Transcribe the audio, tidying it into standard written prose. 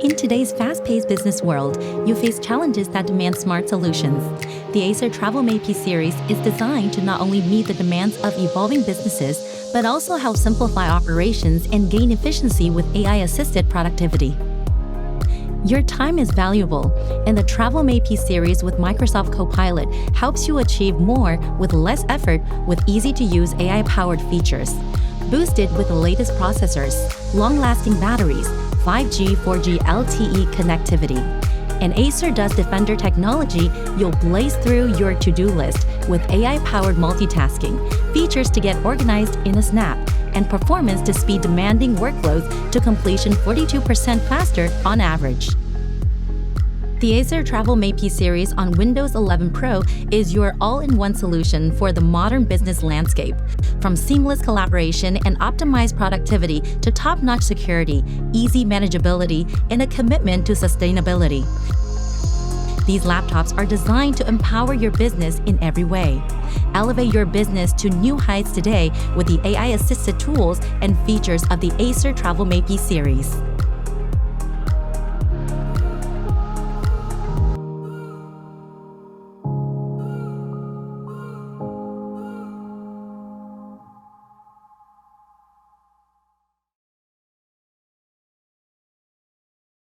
In today's fast-paced business world, you face challenges that demand smart solutions. The Acer TravelMate P Series is designed to not only meet the demands of evolving businesses, but also help simplify operations and gain efficiency with AI-assisted productivity. Your time is valuable, and the TravelMate P Series with Microsoft Copilot helps you achieve more with less effort with easy-to-use AI-powered features. Boosted with the latest processors, long-lasting batteries, 5G, 4G LTE connectivity, and Acer Dust Defender technology, you'll blaze through your to-do list with AI-powered multitasking, features to get organized in a snap, and performance to speed demanding workloads to completion 42% faster on average. The Acer TravelMate P Series on Windows 11 Pro is your all-in-one solution for the modern business landscape. From seamless collaboration and optimized productivity to top-notch security, easy manageability, and a commitment to sustainability. These laptops are designed to empower your business in every way. Elevate your business to new heights today with the AI-assisted tools and features of the Acer TravelMate P Series.